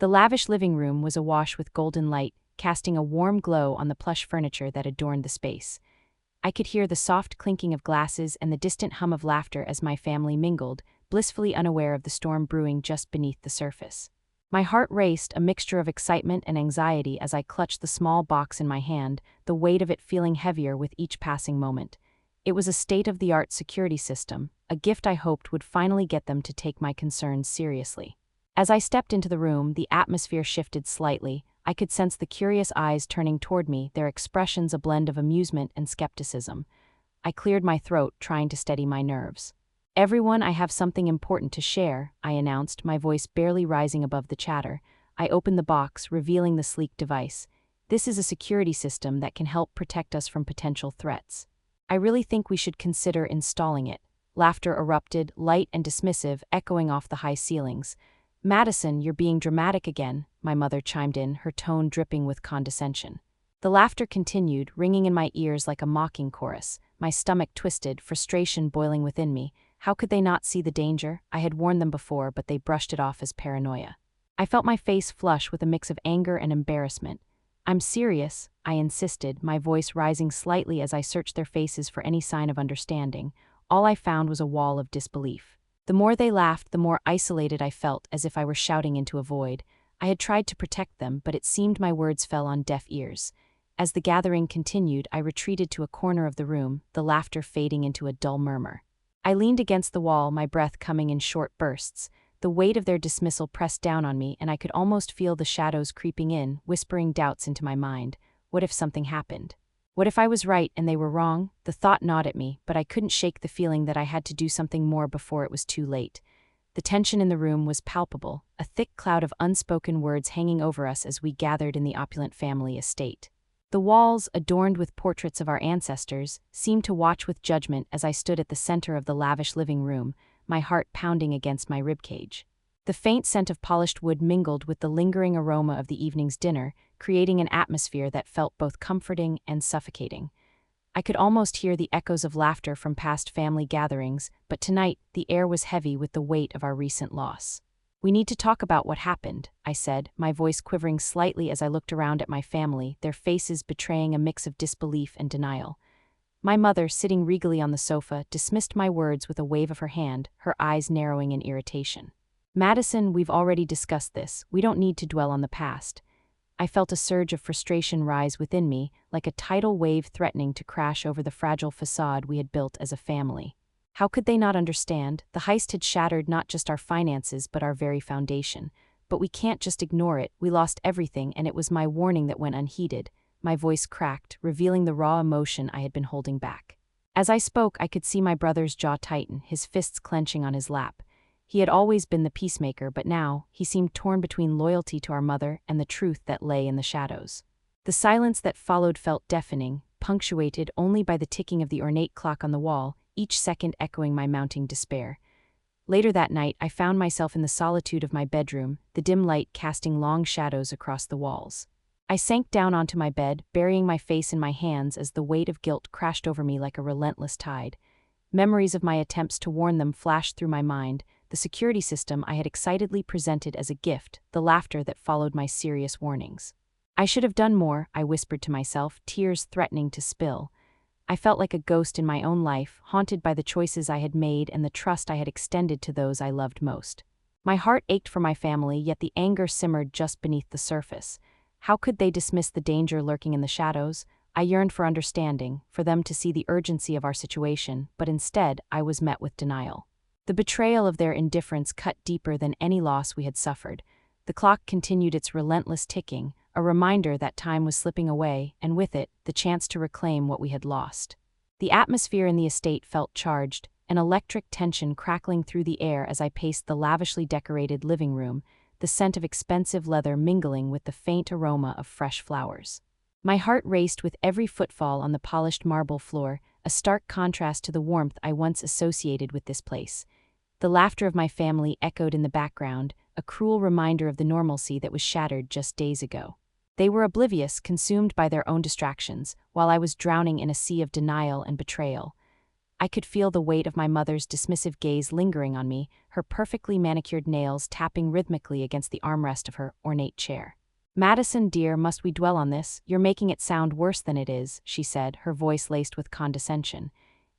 The lavish living room was awash with golden light, casting a warm glow on the plush furniture that adorned the space. I could hear the soft clinking of glasses and the distant hum of laughter as my family mingled, blissfully unaware of the storm brewing just beneath the surface. My heart raced, a mixture of excitement and anxiety as I clutched the small box in my hand, the weight of it feeling heavier with each passing moment. It was a state-of-the-art security system, a gift I hoped would finally get them to take my concerns seriously. As I stepped into the room, the atmosphere shifted slightly. I could sense the curious eyes turning toward me, their expressions a blend of amusement and skepticism. I cleared my throat, trying to steady my nerves. "Everyone, I have something important to share," I announced, my voice barely rising above the chatter. I opened the box, revealing the sleek device. "This is a security system that can help protect us from potential threats. I really think we should consider installing it." Laughter erupted, light and dismissive, echoing off the high ceilings. "Madison, you're being dramatic again," my mother chimed in, her tone dripping with condescension. The laughter continued, ringing in my ears like a mocking chorus. My stomach twisted, frustration boiling within me. How could they not see the danger? I had warned them before, but they brushed it off as paranoia. I felt my face flush with a mix of anger and embarrassment. "I'm serious," I insisted, my voice rising slightly as I searched their faces for any sign of understanding. All I found was a wall of disbelief. The more they laughed, the more isolated I felt, as if I were shouting into a void. I had tried to protect them, but it seemed my words fell on deaf ears. As the gathering continued, I retreated to a corner of the room, the laughter fading into a dull murmur. I leaned against the wall, my breath coming in short bursts. The weight of their dismissal pressed down on me, and I could almost feel the shadows creeping in, whispering doubts into my mind. What if something happened? What if I was right and they were wrong? The thought gnawed at me, but I couldn't shake the feeling that I had to do something more before it was too late. The tension in the room was palpable, a thick cloud of unspoken words hanging over us as we gathered in the opulent family estate. The walls, adorned with portraits of our ancestors, seemed to watch with judgment as I stood at the center of the lavish living room, my heart pounding against my ribcage. The faint scent of polished wood mingled with the lingering aroma of the evening's dinner, creating an atmosphere that felt both comforting and suffocating. I could almost hear the echoes of laughter from past family gatherings, but tonight the air was heavy with the weight of our recent loss. "We need to talk about what happened," I said, my voice quivering slightly as I looked around at my family, their faces betraying a mix of disbelief and denial. My mother, sitting regally on the sofa, dismissed my words with a wave of her hand, her eyes narrowing in irritation. "Madison, we've already discussed this. We don't need to dwell on the past." I felt a surge of frustration rise within me, like a tidal wave threatening to crash over the fragile facade we had built as a family. How could they not understand? The heist had shattered not just our finances but our very foundation. But we can't just ignore it. We lost everything, and it was my warning that went unheeded. My voice cracked, revealing the raw emotion I had been holding back. As I spoke, I could see my brother's jaw tighten, his fists clenching on his lap. He had always been the peacemaker, but now he seemed torn between loyalty to our mother and the truth that lay in the shadows. The silence that followed felt deafening, punctuated only by the ticking of the ornate clock on the wall, each second echoing my mounting despair. Later that night, I found myself in the solitude of my bedroom, the dim light casting long shadows across the walls. I sank down onto my bed, burying my face in my hands as the weight of guilt crashed over me like a relentless tide. Memories of my attempts to warn them flashed through my mind, the security system I had excitedly presented as a gift, the laughter that followed my serious warnings. I should have done more, I whispered to myself, tears threatening to spill. I felt like a ghost in my own life, haunted by the choices I had made and the trust I had extended to those I loved most. My heart ached for my family, yet the anger simmered just beneath the surface. How could they dismiss the danger lurking in the shadows? I yearned for understanding, for them to see the urgency of our situation, but instead I was met with denial. The betrayal of their indifference cut deeper than any loss we had suffered. The clock continued its relentless ticking, a reminder that time was slipping away, and with it, the chance to reclaim what we had lost. The atmosphere in the estate felt charged, an electric tension crackling through the air as I paced the lavishly decorated living room, the scent of expensive leather mingling with the faint aroma of fresh flowers. My heart raced with every footfall on the polished marble floor, a stark contrast to the warmth I once associated with this place. The laughter of my family echoed in the background, a cruel reminder of the normalcy that was shattered just days ago. They were oblivious, consumed by their own distractions, while I was drowning in a sea of denial and betrayal. I could feel the weight of my mother's dismissive gaze lingering on me, her perfectly manicured nails tapping rhythmically against the armrest of her ornate chair. "Madison, dear, must we dwell on this? You're making it sound worse than it is," she said, her voice laced with condescension.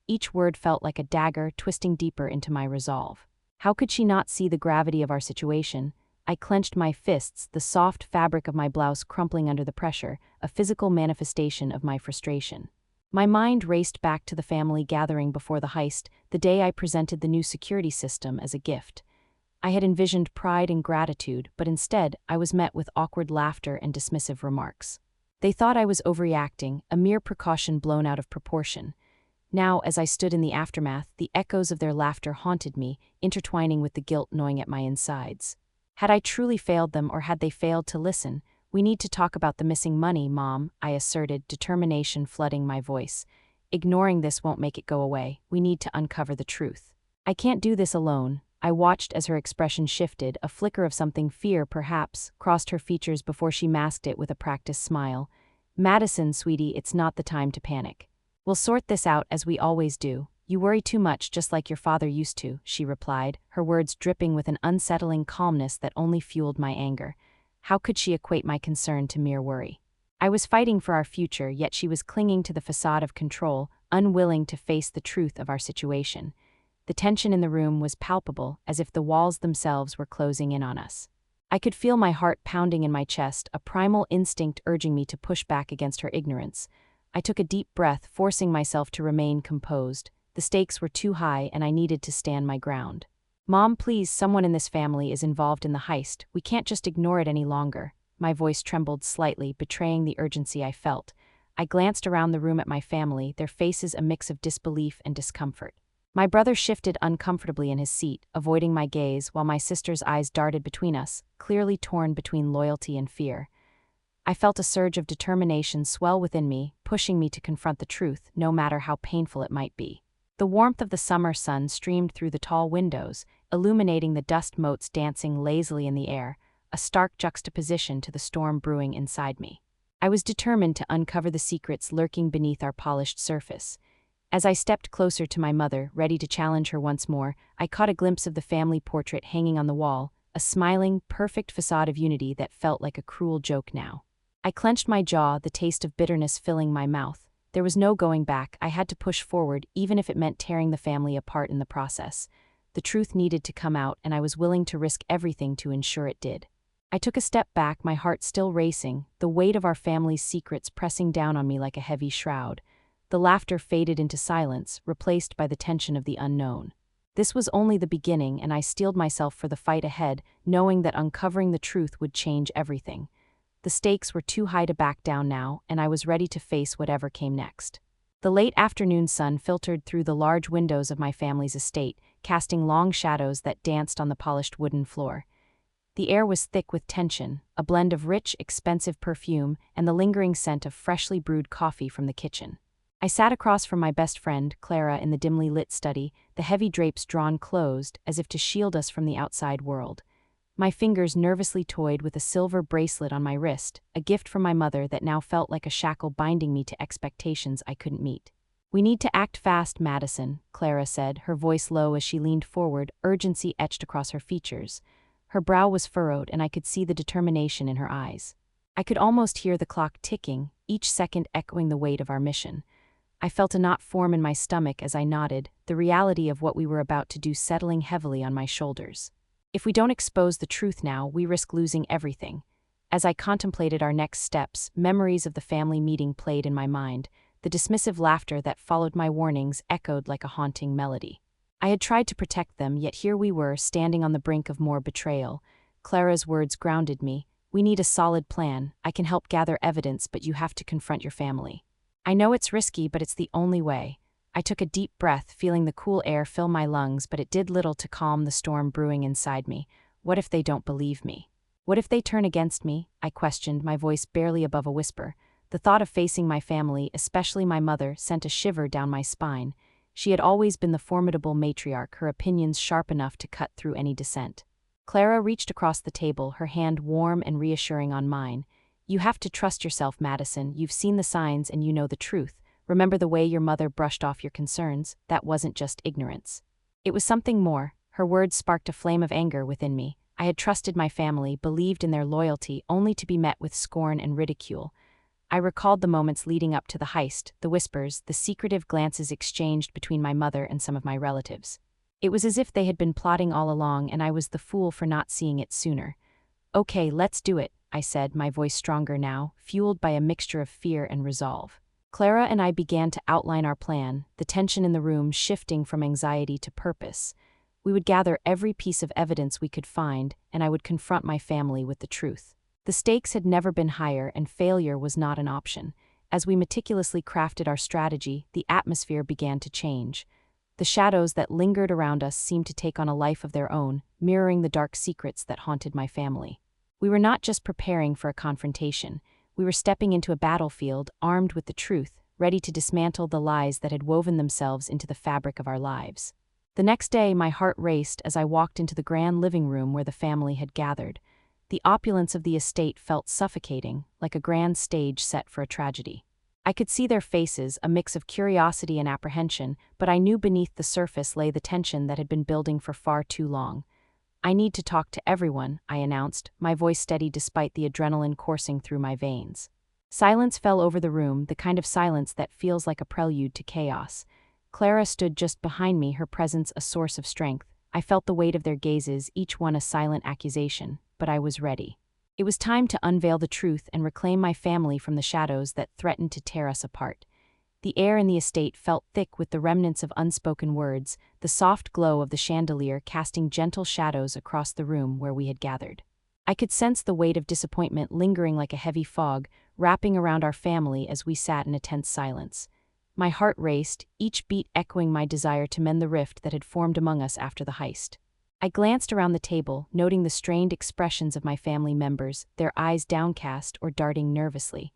Each word felt like a dagger twisting deeper into my resolve. How could she not see the gravity of our situation? I clenched my fists, the soft fabric of my blouse crumpling under the pressure, a physical manifestation of my frustration. My mind raced back to the family gathering before the heist, the day I presented the new security system as a gift. I had envisioned pride and gratitude, but instead, I was met with awkward laughter and dismissive remarks. They thought I was overreacting, a mere precaution blown out of proportion. Now, as I stood in the aftermath, the echoes of their laughter haunted me, intertwining with the guilt gnawing at my insides. Had I truly failed them, or had they failed to listen? "We need to talk about the missing money, Mom," I asserted, determination flooding my voice. "Ignoring this won't make it go away. We need to uncover the truth." "I can't do this alone." I watched as her expression shifted, a flicker of something, fear perhaps, crossed her features before she masked it with a practiced smile. "Madison, sweetie, it's not the time to panic. We'll sort this out as we always do. You worry too much, just like your father used to," she replied, her words dripping with an unsettling calmness that only fueled my anger. How could she equate my concern to mere worry? I was fighting for our future, yet she was clinging to the facade of control, unwilling to face the truth of our situation. The tension in the room was palpable, as if the walls themselves were closing in on us. I could feel my heart pounding in my chest, a primal instinct urging me to push back against her ignorance. I took a deep breath, forcing myself to remain composed. The stakes were too high, and I needed to stand my ground. "Mom, please, someone in this family is involved in the heist. We can't just ignore it any longer." My voice trembled slightly, betraying the urgency I felt. I glanced around the room at my family, their faces a mix of disbelief and discomfort. My brother shifted uncomfortably in his seat, avoiding my gaze, while my sister's eyes darted between us, clearly torn between loyalty and fear. I felt a surge of determination swell within me, pushing me to confront the truth, no matter how painful it might be. The warmth of the summer sun streamed through the tall windows, illuminating the dust motes dancing lazily in the air, a stark juxtaposition to the storm brewing inside me. I was determined to uncover the secrets lurking beneath our polished surface. As I stepped closer to my mother, ready to challenge her once more, I caught a glimpse of the family portrait hanging on the wall, a smiling, perfect facade of unity that felt like a cruel joke now. I clenched my jaw, the taste of bitterness filling my mouth. There was no going back. I had to push forward, even if it meant tearing the family apart in the process. The truth needed to come out, and I was willing to risk everything to ensure it did. I took a step back, my heart still racing, the weight of our family's secrets pressing down on me like a heavy shroud. The laughter faded into silence, replaced by the tension of the unknown. This was only the beginning, and I steeled myself for the fight ahead, knowing that uncovering the truth would change everything. The stakes were too high to back down now, and I was ready to face whatever came next. The late afternoon sun filtered through the large windows of my family's estate, casting long shadows that danced on the polished wooden floor. The air was thick with tension, a blend of rich, expensive perfume and the lingering scent of freshly brewed coffee from the kitchen. I sat across from my best friend, Clara, in the dimly lit study, the heavy drapes drawn closed, as if to shield us from the outside world. My fingers nervously toyed with a silver bracelet on my wrist, a gift from my mother that now felt like a shackle binding me to expectations I couldn't meet. "We need to act fast, Madison," Clara said, her voice low as she leaned forward, urgency etched across her features. Her brow was furrowed, and I could see the determination in her eyes. I could almost hear the clock ticking, each second echoing the weight of our mission. I felt a knot form in my stomach as I nodded, the reality of what we were about to do settling heavily on my shoulders. If we don't expose the truth now, we risk losing everything. As I contemplated our next steps, memories of the family meeting played in my mind. The dismissive laughter that followed my warnings echoed like a haunting melody. I had tried to protect them, yet here we were, standing on the brink of more betrayal. Clara's words grounded me. "We need a solid plan. I can help gather evidence, but you have to confront your family." "I know it's risky, but it's the only way." I took a deep breath, feeling the cool air fill my lungs, but it did little to calm the storm brewing inside me. What if they don't believe me? What if they turn against me? I questioned, my voice barely above a whisper. The thought of facing my family, especially my mother, sent a shiver down my spine. She had always been the formidable matriarch, her opinions sharp enough to cut through any dissent. Clara reached across the table, her hand warm and reassuring on mine. "You have to trust yourself, Madison. You've seen the signs and you know the truth. Remember the way your mother brushed off your concerns? That wasn't just ignorance. It was something more. Her words sparked a flame of anger within me. I had trusted my family, believed in their loyalty, only to be met with scorn and ridicule. I recalled the moments leading up to the heist, the whispers, the secretive glances exchanged between my mother and some of my relatives. It was as if they had been plotting all along and I was the fool for not seeing it sooner. "Okay, let's do it," I said, my voice stronger now, fueled by a mixture of fear and resolve. Clara and I began to outline our plan, the tension in the room shifting from anxiety to purpose. We would gather every piece of evidence we could find, and I would confront my family with the truth. The stakes had never been higher, and failure was not an option. As we meticulously crafted our strategy, the atmosphere began to change. The shadows that lingered around us seemed to take on a life of their own, mirroring the dark secrets that haunted my family. We were not just preparing for a confrontation. We were stepping into a battlefield, armed with the truth, ready to dismantle the lies that had woven themselves into the fabric of our lives. The next day, my heart raced as I walked into the grand living room where the family had gathered. The opulence of the estate felt suffocating, like a grand stage set for a tragedy. I could see their faces, a mix of curiosity and apprehension, but I knew beneath the surface lay the tension that had been building for far too long. "I need to talk to everyone," I announced, my voice steady despite the adrenaline coursing through my veins. Silence fell over the room, the kind of silence that feels like a prelude to chaos. Clara stood just behind me, her presence a source of strength. I felt the weight of their gazes, each one a silent accusation, but I was ready. It was time to unveil the truth and reclaim my family from the shadows that threatened to tear us apart. The air in the estate felt thick with the remnants of unspoken words, the soft glow of the chandelier casting gentle shadows across the room where we had gathered. I could sense the weight of disappointment lingering like a heavy fog, wrapping around our family as we sat in a tense silence. My heart raced, each beat echoing my desire to mend the rift that had formed among us after the heist. I glanced around the table, noting the strained expressions of my family members, their eyes downcast or darting nervously.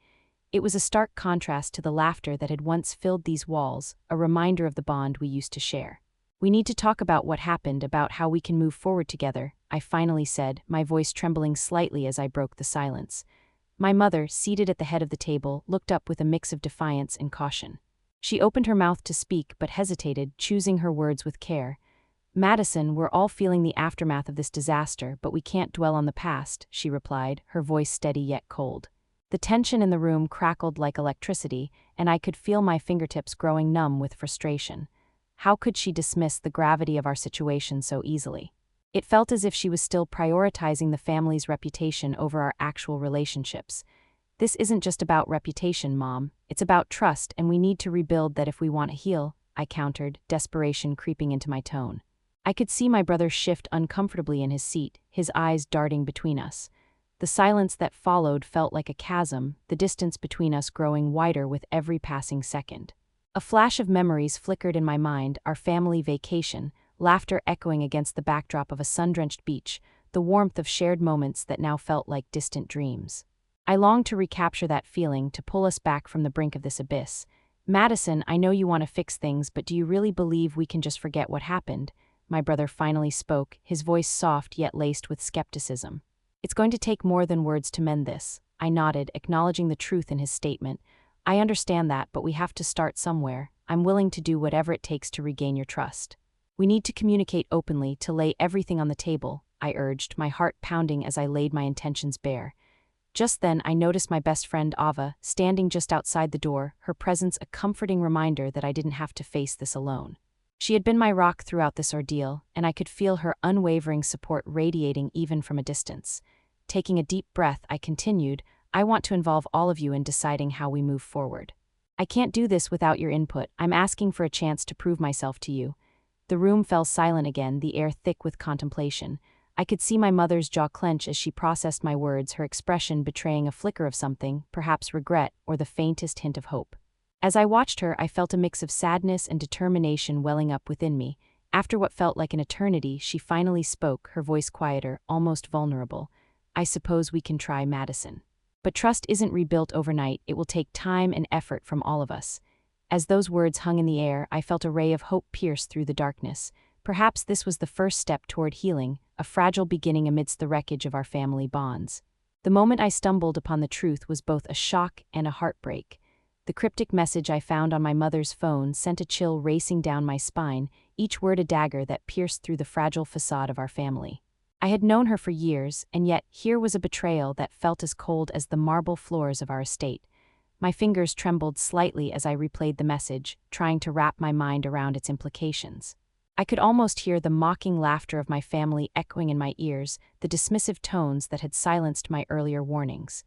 It was a stark contrast to the laughter that had once filled these walls, a reminder of the bond we used to share. "We need to talk about what happened, about how we can move forward together," I finally said, my voice trembling slightly as I broke the silence. My mother, seated at the head of the table, looked up with a mix of defiance and caution. She opened her mouth to speak but hesitated, choosing her words with care. "Madison, we're all feeling the aftermath of this disaster, but we can't dwell on the past," she replied, her voice steady yet cold. The tension in the room crackled like electricity, and I could feel my fingertips growing numb with frustration. How could she dismiss the gravity of our situation so easily? It felt as if she was still prioritizing the family's reputation over our actual relationships. "This isn't just about reputation, Mom. It's about trust, and we need to rebuild that if we want to heal," I countered, desperation creeping into my tone. I could see my brother shift uncomfortably in his seat, his eyes darting between us. The silence that followed felt like a chasm, the distance between us growing wider with every passing second. A flash of memories flickered in my mind, our family vacation, laughter echoing against the backdrop of a sun-drenched beach, the warmth of shared moments that now felt like distant dreams. I longed to recapture that feeling, to pull us back from the brink of this abyss. "Madison, I know you want to fix things, but do you really believe we can just forget what happened?" My brother finally spoke, his voice soft yet laced with skepticism. "It's going to take more than words to mend this." I nodded, acknowledging the truth in his statement. "I understand that, but we have to start somewhere. I'm willing to do whatever it takes to regain your trust." "We need to communicate openly, to lay everything on the table," I urged, my heart pounding as I laid my intentions bare. Just then, I noticed my best friend Ava, standing just outside the door, her presence a comforting reminder that I didn't have to face this alone. She had been my rock throughout this ordeal, and I could feel her unwavering support radiating even from a distance. Taking a deep breath, I continued, "I want to involve all of you in deciding how we move forward. I can't do this without your input. I'm asking for a chance to prove myself to you." The room fell silent again, the air thick with contemplation. I could see my mother's jaw clench as she processed my words, her expression betraying a flicker of something, perhaps regret or the faintest hint of hope. As I watched her, I felt a mix of sadness and determination welling up within me. After what felt like an eternity, she finally spoke, her voice quieter, almost vulnerable. "I suppose we can try, Madison. But trust isn't rebuilt overnight. It will take time and effort from all of us." As those words hung in the air, I felt a ray of hope pierce through the darkness. Perhaps this was the first step toward healing, a fragile beginning amidst the wreckage of our family bonds. The moment I stumbled upon the truth was both a shock and a heartbreak. The cryptic message I found on my mother's phone sent a chill racing down my spine, each word a dagger that pierced through the fragile facade of our family. I had known her for years, and yet here was a betrayal that felt as cold as the marble floors of our estate. My fingers trembled slightly as I replayed the message, trying to wrap my mind around its implications. I could almost hear the mocking laughter of my family echoing in my ears, the dismissive tones that had silenced my earlier warnings.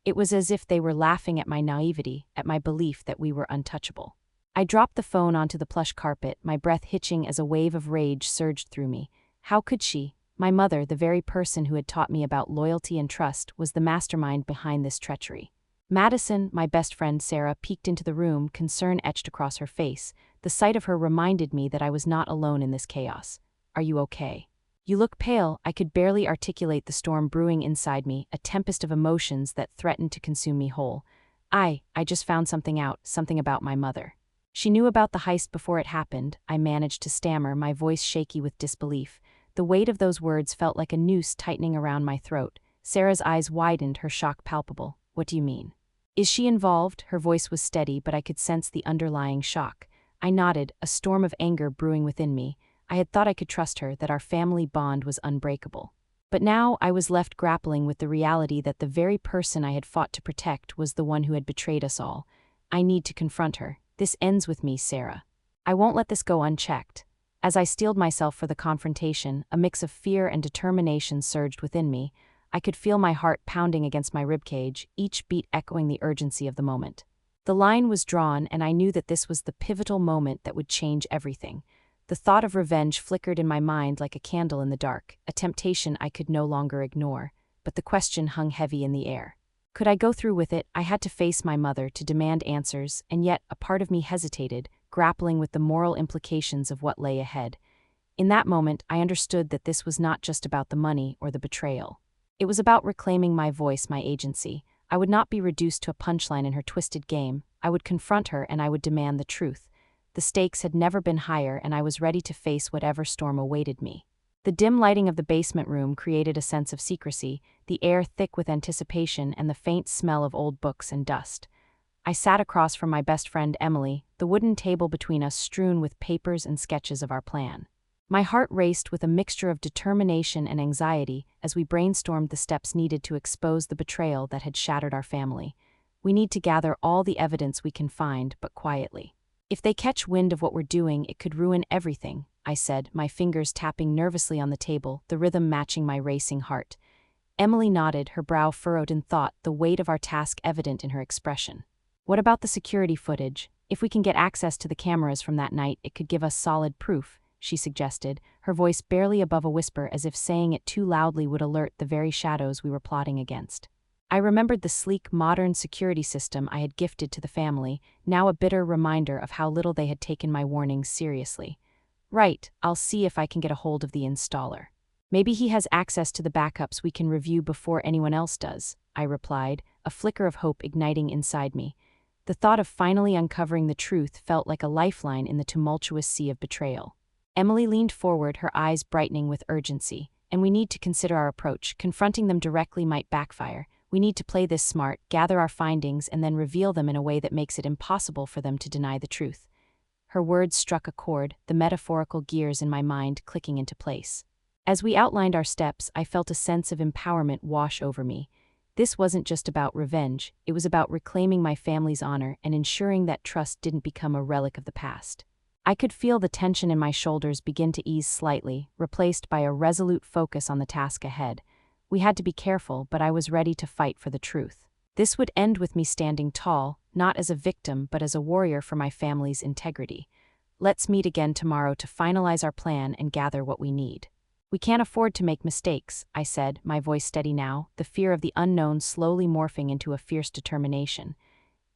It was as if they were laughing at my naivety, at my belief that we were untouchable. I dropped the phone onto the plush carpet, my breath hitching as a wave of rage surged through me. How could she? My mother, the very person who had taught me about loyalty and trust, was the mastermind behind this treachery. Madison, my best friend Sarah, peeked into the room, concern etched across her face. The sight of her reminded me that I was not alone in this chaos. Are you okay? You look pale. I could barely articulate the storm brewing inside me, a tempest of emotions that threatened to consume me whole. I just found something out, something about my mother. She knew about the heist before it happened, I managed to stammer, my voice shaky with disbelief. The weight of those words felt like a noose tightening around my throat. Sarah's eyes widened, her shock palpable. What do you mean? Is she involved? Her voice was steady, but I could sense the underlying shock. I nodded, a storm of anger brewing within me. I had thought I could trust her, that our family bond was unbreakable. But now I was left grappling with the reality that the very person I had fought to protect was the one who had betrayed us all. I need to confront her. This ends with me, Sarah. I won't let this go unchecked. As I steeled myself for the confrontation, a mix of fear and determination surged within me. I could feel my heart pounding against my ribcage, each beat echoing the urgency of the moment. The line was drawn, and I knew that this was the pivotal moment that would change everything. The thought of revenge flickered in my mind like a candle in the dark, a temptation I could no longer ignore, but the question hung heavy in the air. Could I go through with it? I had to face my mother, to demand answers, and yet a part of me hesitated, grappling with the moral implications of what lay ahead. In that moment, I understood that this was not just about the money or the betrayal. It was about reclaiming my voice, my agency. I would not be reduced to a punchline in her twisted game. I would confront her and I would demand the truth. The stakes had never been higher, and I was ready to face whatever storm awaited me. The dim lighting of the basement room created a sense of secrecy, the air thick with anticipation and the faint smell of old books and dust. I sat across from my best friend Emily, the wooden table between us strewn with papers and sketches of our plan. My heart raced with a mixture of determination and anxiety as we brainstormed the steps needed to expose the betrayal that had shattered our family. We need to gather all the evidence we can find, but quietly. If they catch wind of what we're doing, it could ruin everything, I said, my fingers tapping nervously on the table, the rhythm matching my racing heart. Emily nodded, her brow furrowed in thought, the weight of our task evident in her expression. What about the security footage? If we can get access to the cameras from that night, it could give us solid proof, she suggested, her voice barely above a whisper, as if saying it too loudly would alert the very shadows we were plotting against. I remembered the sleek, modern security system I had gifted to the family, now a bitter reminder of how little they had taken my warnings seriously. Right, I'll see if I can get a hold of the installer. Maybe he has access to the backups we can review before anyone else does, I replied, a flicker of hope igniting inside me. The thought of finally uncovering the truth felt like a lifeline in the tumultuous sea of betrayal. Emily leaned forward, her eyes brightening with urgency. And we need to consider our approach. Confronting them directly might backfire. We need to play this smart, gather our findings, and then reveal them in a way that makes it impossible for them to deny the truth. Her words struck a chord, the metaphorical gears in my mind clicking into place. As we outlined our steps, I felt a sense of empowerment wash over me. This wasn't just about revenge, it was about reclaiming my family's honor and ensuring that trust didn't become a relic of the past. I could feel the tension in my shoulders begin to ease slightly, replaced by a resolute focus on the task ahead. We had to be careful, but I was ready to fight for the truth. This would end with me standing tall, not as a victim but as a warrior for my family's integrity. Let's meet again tomorrow to finalize our plan and gather what we need. We can't afford to make mistakes, I said, my voice steady now, the fear of the unknown slowly morphing into a fierce determination.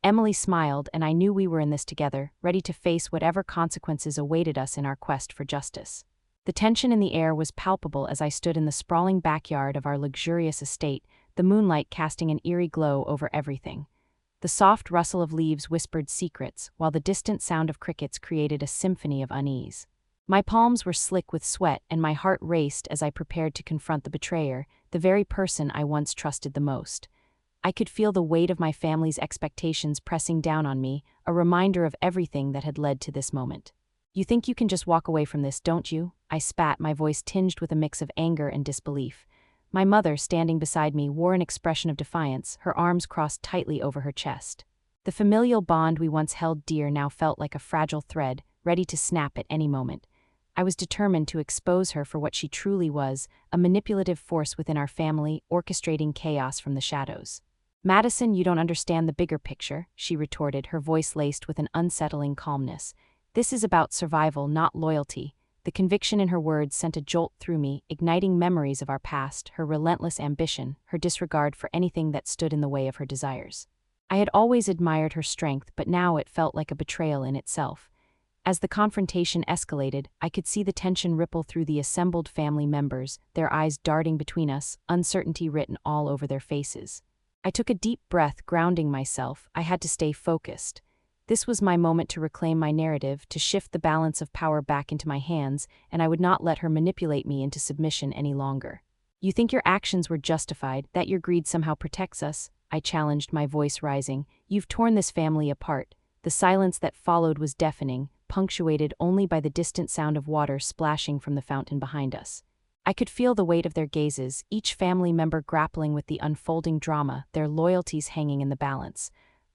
Emily smiled, and I knew we were in this together, ready to face whatever consequences awaited us in our quest for justice. The tension in the air was palpable as I stood in the sprawling backyard of our luxurious estate, the moonlight casting an eerie glow over everything. The soft rustle of leaves whispered secrets, while the distant sound of crickets created a symphony of unease. My palms were slick with sweat, and my heart raced as I prepared to confront the betrayer, the very person I once trusted the most. I could feel the weight of my family's expectations pressing down on me, a reminder of everything that had led to this moment. You think you can just walk away from this, don't you? I spat, my voice tinged with a mix of anger and disbelief. My mother, standing beside me, wore an expression of defiance, her arms crossed tightly over her chest. The familial bond we once held dear now felt like a fragile thread, ready to snap at any moment. I was determined to expose her for what she truly was, a manipulative force within our family, orchestrating chaos from the shadows. Madison, you don't understand the bigger picture, she retorted, her voice laced with an unsettling calmness. This is about survival, not loyalty. The conviction in her words sent a jolt through me, igniting memories of our past, her relentless ambition, her disregard for anything that stood in the way of her desires. I had always admired her strength, but now it felt like a betrayal in itself. As the confrontation escalated, I could see the tension ripple through the assembled family members, their eyes darting between us, uncertainty written all over their faces. I took a deep breath, grounding myself. I had to stay focused. This was my moment to reclaim my narrative, to shift the balance of power back into my hands, and I would not let her manipulate me into submission any longer. You think your actions were justified, that your greed somehow protects us? I challenged, my voice rising. You've torn this family apart. The silence that followed was deafening, punctuated only by the distant sound of water splashing from the fountain behind us. I could feel the weight of their gazes, each family member grappling with the unfolding drama, their loyalties hanging in the balance.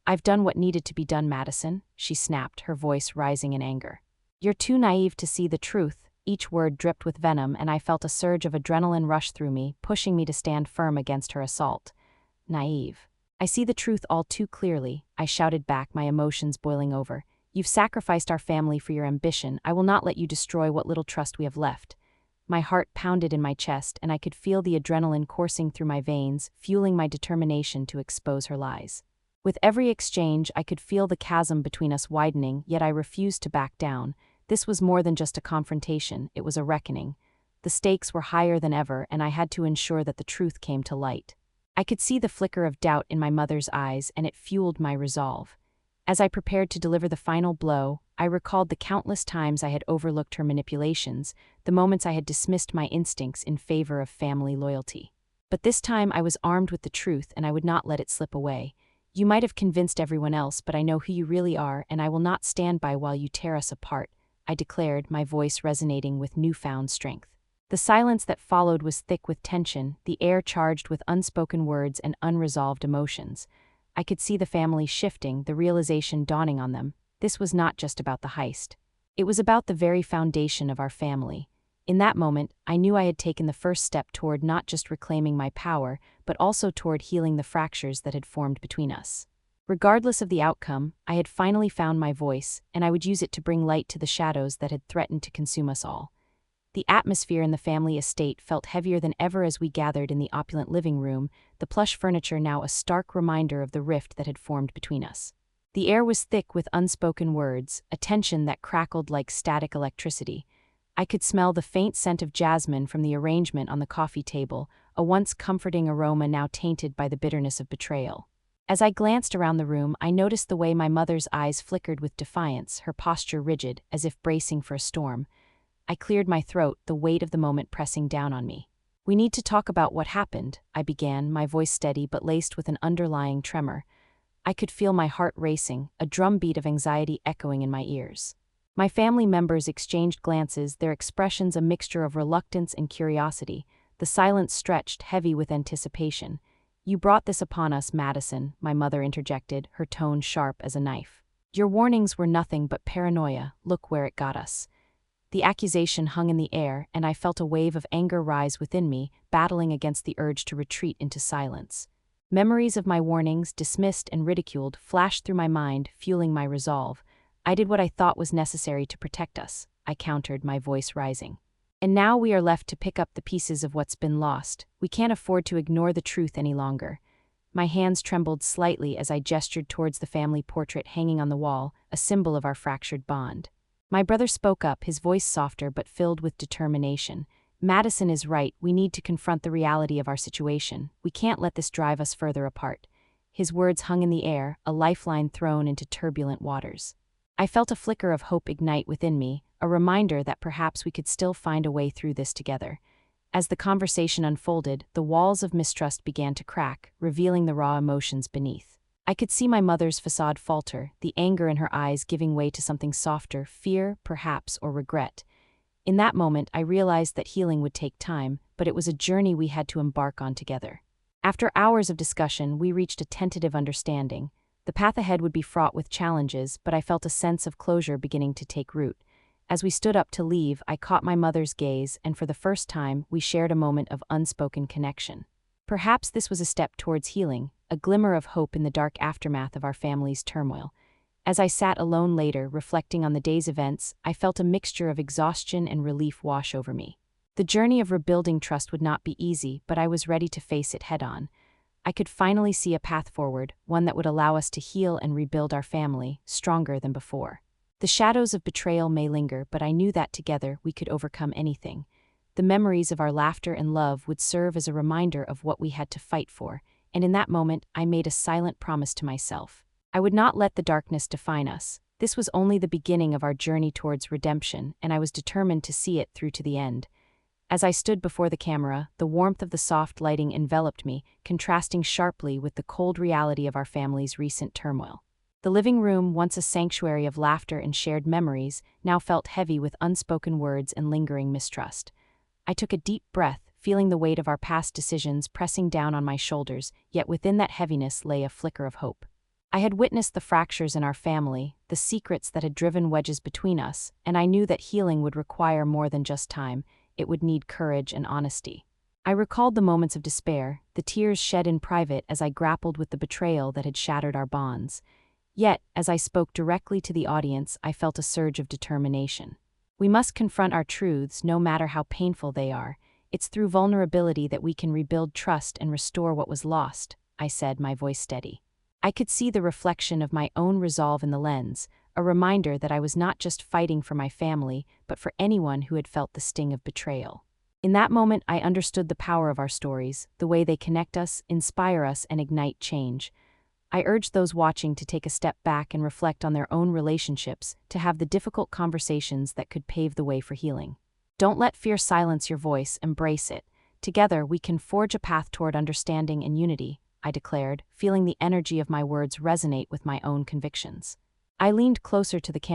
I've done what needed to be done, Madison, she snapped, her voice rising in anger. You're too naive to see the truth. Each word dripped with venom, and I felt a surge of adrenaline rush through me, pushing me to stand firm against her assault. Naive. I see the truth all too clearly, I shouted back, my emotions boiling over. You've sacrificed our family for your ambition. I will not let you destroy what little trust we have left. My heart pounded in my chest, and I could feel the adrenaline coursing through my veins, fueling my determination to expose her lies. With every exchange, I could feel the chasm between us widening, yet I refused to back down. This was more than just a confrontation, it was a reckoning. The stakes were higher than ever, and I had to ensure that the truth came to light. I could see the flicker of doubt in my mother's eyes, and it fueled my resolve. As I prepared to deliver the final blow, I recalled the countless times I had overlooked her manipulations, the moments I had dismissed my instincts in favor of family loyalty. But this time I was armed with the truth, and I would not let it slip away. You might have convinced everyone else, but I know who you really are, and I will not stand by while you tear us apart, I declared, my voice resonating with newfound strength. The silence that followed was thick with tension, the air charged with unspoken words and unresolved emotions. I could see the family shifting, the realization dawning on them. This was not just about the heist. It was about the very foundation of our family. In that moment, I knew I had taken the first step toward not just reclaiming my power, but also toward healing the fractures that had formed between us. Regardless of the outcome, I had finally found my voice, and I would use it to bring light to the shadows that had threatened to consume us all. The atmosphere in the family estate felt heavier than ever as we gathered in the opulent living room, the plush furniture now a stark reminder of the rift that had formed between us. The air was thick with unspoken words, a tension that crackled like static electricity. I could smell the faint scent of jasmine from the arrangement on the coffee table, a once comforting aroma now tainted by the bitterness of betrayal. As I glanced around the room, I noticed the way my mother's eyes flickered with defiance, her posture rigid, as if bracing for a storm. I cleared my throat, the weight of the moment pressing down on me. We need to talk about what happened, I began, my voice steady but laced with an underlying tremor. I could feel my heart racing, a drumbeat of anxiety echoing in my ears. My family members exchanged glances, their expressions a mixture of reluctance and curiosity. The silence stretched, heavy with anticipation. You brought this upon us, Madison, my mother interjected, her tone sharp as a knife. Your warnings were nothing but paranoia. Look where it got us. The accusation hung in the air, and I felt a wave of anger rise within me, battling against the urge to retreat into silence. Memories of my warnings, dismissed and ridiculed, flashed through my mind, fueling my resolve. I did what I thought was necessary to protect us, I countered, my voice rising. And now we are left to pick up the pieces of what's been lost. We can't afford to ignore the truth any longer. My hands trembled slightly as I gestured towards the family portrait hanging on the wall, a symbol of our fractured bond. My brother spoke up, his voice softer but filled with determination. Madison is right, we need to confront the reality of our situation. We can't let this drive us further apart. His words hung in the air, a lifeline thrown into turbulent waters. I felt a flicker of hope ignite within me, a reminder that perhaps we could still find a way through this together. As the conversation unfolded, the walls of mistrust began to crack, revealing the raw emotions beneath. I could see my mother's facade falter, the anger in her eyes giving way to something softer, fear, perhaps, or regret. In that moment, I realized that healing would take time, but it was a journey we had to embark on together. After hours of discussion, we reached a tentative understanding. The path ahead would be fraught with challenges, but I felt a sense of closure beginning to take root. As we stood up to leave, I caught my mother's gaze, and for the first time, we shared a moment of unspoken connection. Perhaps this was a step towards healing, a glimmer of hope in the dark aftermath of our family's turmoil. As I sat alone later, reflecting on the day's events, I felt a mixture of exhaustion and relief wash over me. The journey of rebuilding trust would not be easy, but I was ready to face it head-on. I could finally see a path forward, one that would allow us to heal and rebuild our family, stronger than before. The shadows of betrayal may linger, but I knew that together we could overcome anything. The memories of our laughter and love would serve as a reminder of what we had to fight for, and in that moment I made a silent promise to myself. I would not let the darkness define us. This was only the beginning of our journey towards redemption, and I was determined to see it through to the end. As I stood before the camera, the warmth of the soft lighting enveloped me, contrasting sharply with the cold reality of our family's recent turmoil. The living room, once a sanctuary of laughter and shared memories, now felt heavy with unspoken words and lingering mistrust. I took a deep breath, feeling the weight of our past decisions pressing down on my shoulders, yet within that heaviness lay a flicker of hope. I had witnessed the fractures in our family, the secrets that had driven wedges between us, and I knew that healing would require more than just time. It would need courage and honesty. I recalled the moments of despair, the tears shed in private as I grappled with the betrayal that had shattered our bonds. Yet, as I spoke directly to the audience, I felt a surge of determination. We must confront our truths, no matter how painful they are. It's through vulnerability that we can rebuild trust and restore what was lost, I said, my voice steady. I could see the reflection of my own resolve in the lens, a reminder that I was not just fighting for my family, but for anyone who had felt the sting of betrayal. In that moment, I understood the power of our stories, the way they connect us, inspire us, and ignite change. I urged those watching to take a step back and reflect on their own relationships, to have the difficult conversations that could pave the way for healing. Don't let fear silence your voice, embrace it. Together, we can forge a path toward understanding and unity, I declared, feeling the energy of my words resonate with my own convictions. I leaned closer to the camera.